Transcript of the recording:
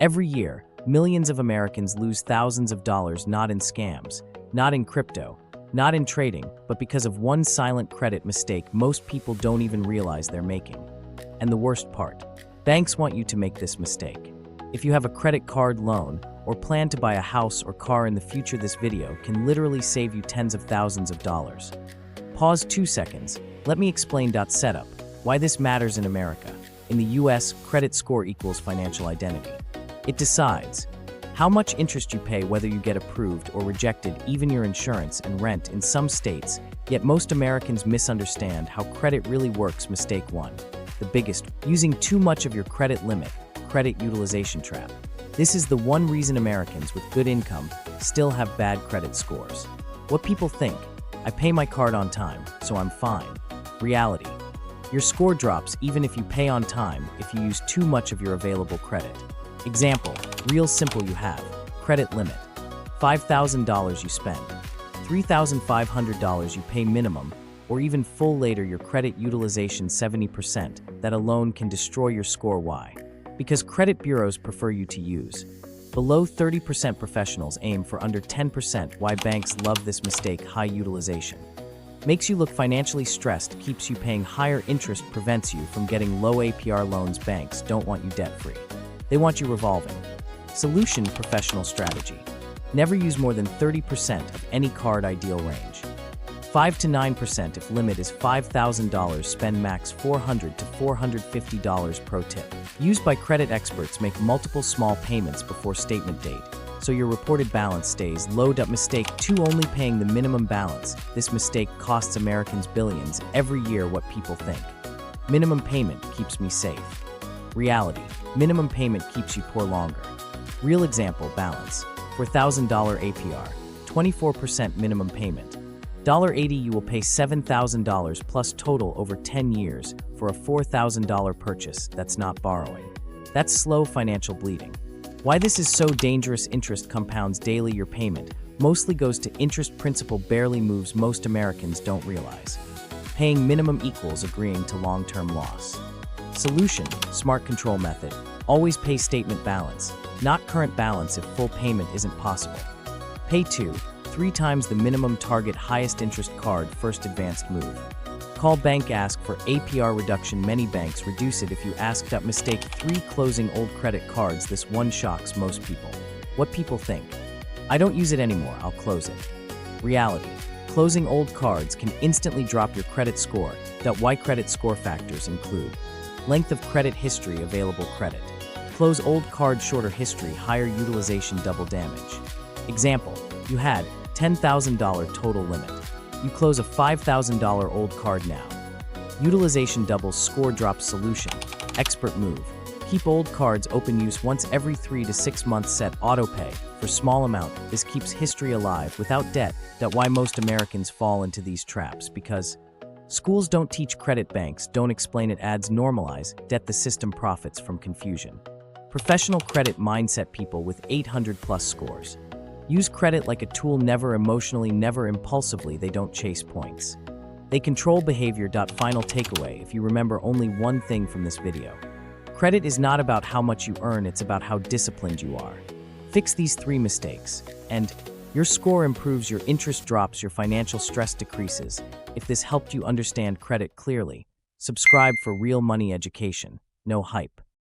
Every year, millions of Americans lose thousands of dollars not in scams, not in crypto, not in trading, but because of one silent credit mistake most people don't even realize they're making. And the worst part, banks want you to make this mistake. If you have a credit card loan or plan to buy a house or car in the future, this video can literally save you tens of thousands of dollars. Pause 2 seconds. Let me explain. Setup. Why this matters in America. In the US, credit score equals financial identity. It decides how much interest you pay, whether you get approved or rejected, even your insurance and rent in some states. Yet most Americans misunderstand how credit really works. Mistake 1. The biggest, using too much of your credit limit, credit utilization trap. This is the one reason Americans with good income still have bad credit scores. What people think, I pay my card on time, so I'm fine. Reality, your score drops even if you pay on time if you use too much of your available credit. Example, real simple. You have credit limit, $5,000 you spend, $3,500 you pay minimum, or even full later. Your credit utilization 70%, that alone can destroy your score. Why? Because credit bureaus prefer you to use below 30%. Professionals aim for under 10%. Why banks love this mistake? High utilization makes you look financially stressed, keeps you paying higher interest, prevents you from getting low APR loans. Banks don't want you debt-free. They want you revolving. Solution: professional strategy. Never use more than 30% of any card. Ideal range 5 to 9%. If limit is $5,000, spend max $400 to $450. Pro tip: used by credit experts. Make multiple small payments before statement date, so your reported balance stays low. Mistake 2. Only paying the minimum balance. This mistake costs Americans billions every year. What people think, minimum payment keeps me safe. Reality, minimum payment keeps you poor longer. Real example, balance, $4,000 APR, 24% minimum payment. $80 you will pay $7,000 plus total over 10 years for a $4,000 purchase. That's not borrowing. That's slow financial bleeding. Why this is so dangerous: interest compounds daily. Your payment mostly goes to interest, principal barely moves. Most Americans don't realize paying minimum equals agreeing to long-term loss. Solution: smart control method. Always pay statement balance, not current balance if full payment isn't possible. Pay 2-3 times the minimum. Target highest interest card first. Advanced move: call bank, ask for APR reduction. Many banks reduce it if you ask. Mistake 3. Closing old credit cards. This one shocks most people. What people think, I don't use it anymore, I'll close it. Reality, closing old cards can instantly drop your credit score. Why credit score factors include length of credit, history, available credit. Close old card, shorter history, higher utilization, double damage. Example, you had $10,000 total limit. You close a $5,000 old card now. Utilization doubles, score drops. Solution: expert move. Keep old cards open, use once every 3 to 6 months. Set auto pay for small amount. This keeps history alive without debt. Why most Americans fall into these traps? Because schools don't teach credit, banks don't explain it, ads normalize debt, the system profits from confusion. Professional credit mindset: people with 800 plus scores use credit like a tool, never emotionally, never impulsively. They don't chase points, they control behavior. Final takeaway: if you remember only one thing from this video, credit is not about how much you earn, it's about how disciplined you are. Fix these 3 mistakes, and your score improves, your interest drops, your financial stress decreases. If this helped you understand credit clearly, subscribe for real money education, no hype.